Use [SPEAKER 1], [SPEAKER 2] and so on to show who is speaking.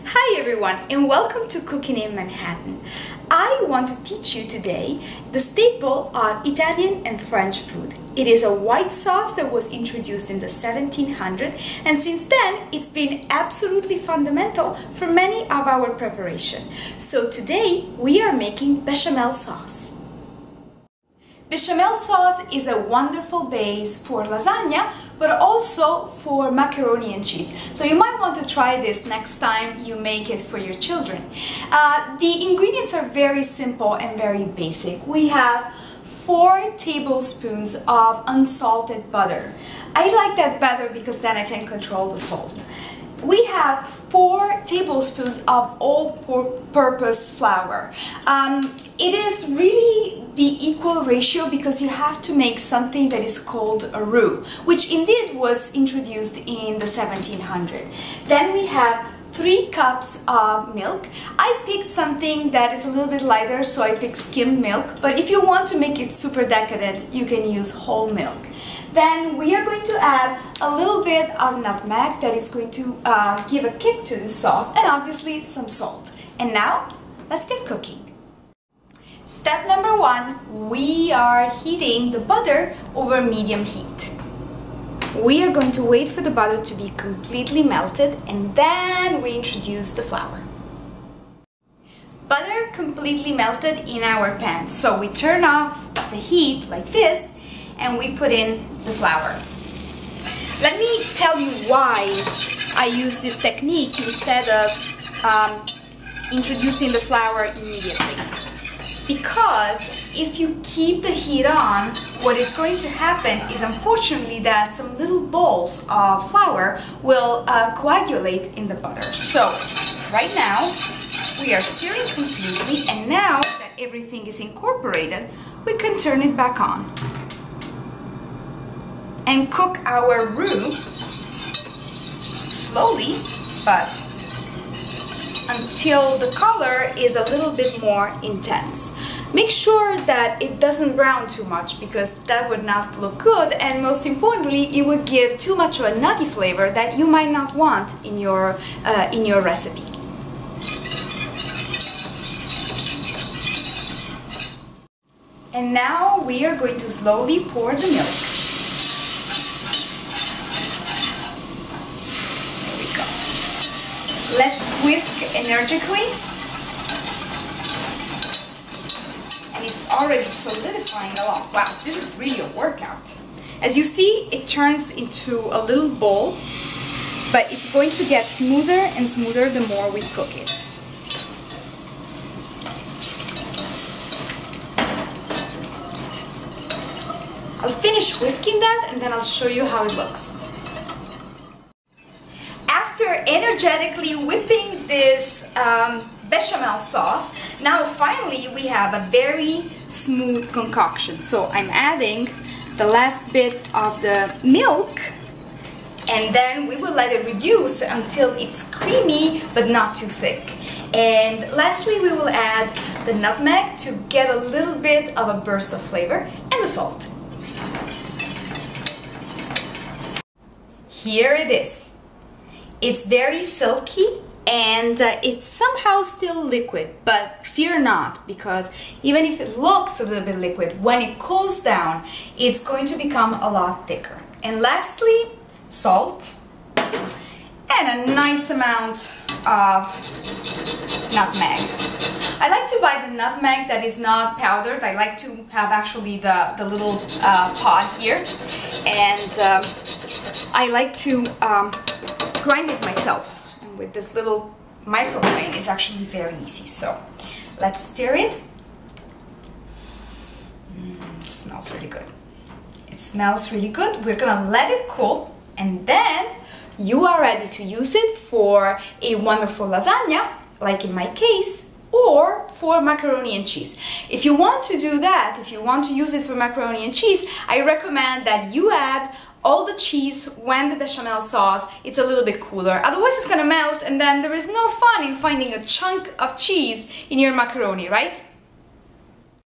[SPEAKER 1] Hi everyone and welcome to Cooking in Manhattan. I want to teach you today the staple of Italian and French food. It is a white sauce that was introduced in the 1700s, and since then it's been absolutely fundamental for many of our preparation. So today we are making bechamel sauce. Bechamel sauce is a wonderful base for lasagna, but also for macaroni and cheese. So you might want to try this next time you make it for your children. The ingredients are very simple and very basic. We have 4 tablespoons of unsalted butter. I like that better because then I can control the salt. We have 4 tablespoons of all-purpose flour. It is really the equal ratio because you have to make something that is called a roux, which indeed was introduced in the 1700s. Then we have 3 cups of milk. I picked something that is a little bit lighter, so I picked skimmed milk, but if you want to make it super decadent, you can use whole milk. Then we are going to add a little bit of nutmeg that is going to give a kick to the sauce, and obviously some salt. And now, let's get cooking. Step number 1, we are heating the butter over medium heat. We are going to wait for the butter to be completely melted, and then we introduce the flour. Butter completely melted in our pan, so we turn off the heat like this, and we put in the flour. Let me tell you why I use this technique instead of introducing the flour immediately. Because if you keep the heat on, what is going to happen is unfortunately that some little balls of flour will coagulate in the butter. So right now we are stirring completely, and now that everything is incorporated, we can turn it back on and cook our roux slowly, but until the color is a little bit more intense. Make sure that it doesn't brown too much because that would not look good, and most importantly, it would give too much of a nutty flavor that you might not want in your recipe. And now we are going to slowly pour the milk. Let's whisk energetically, and it's already solidifying a lot. Wow, this is really a workout. As you see, it turns into a little ball, but it's going to get smoother and smoother the more we cook it. I'll finish whisking that and then I'll show you how it looks. After energetically whipping this bechamel sauce, now finally we have a very smooth concoction. So I'm adding the last bit of the milk, and then we will let it reduce until it's creamy but not too thick. And lastly, we will add the nutmeg to get a little bit of a burst of flavor, and the salt. Here it is. It's very silky and it's somehow still liquid, but fear not, because even if it looks a little bit liquid, when it cools down, it's going to become a lot thicker. And lastly, salt and a nice amount of nutmeg. I like to buy the nutmeg that is not powdered. I like to have actually the little pod here, and I like to grind it myself, and with this little micrograte it's actually very easy. So let's stir it. It smells really good. It smells really good. We're gonna let it cool, and then you are ready to use it for a wonderful lasagna, like in my case, or for macaroni and cheese. If you want to do that, if you want to use it for macaroni and cheese, I recommend that you add all the cheese when the bechamel sauce it's a little bit cooler. Otherwise it's gonna melt, and then there is no fun in finding a chunk of cheese in your macaroni, right?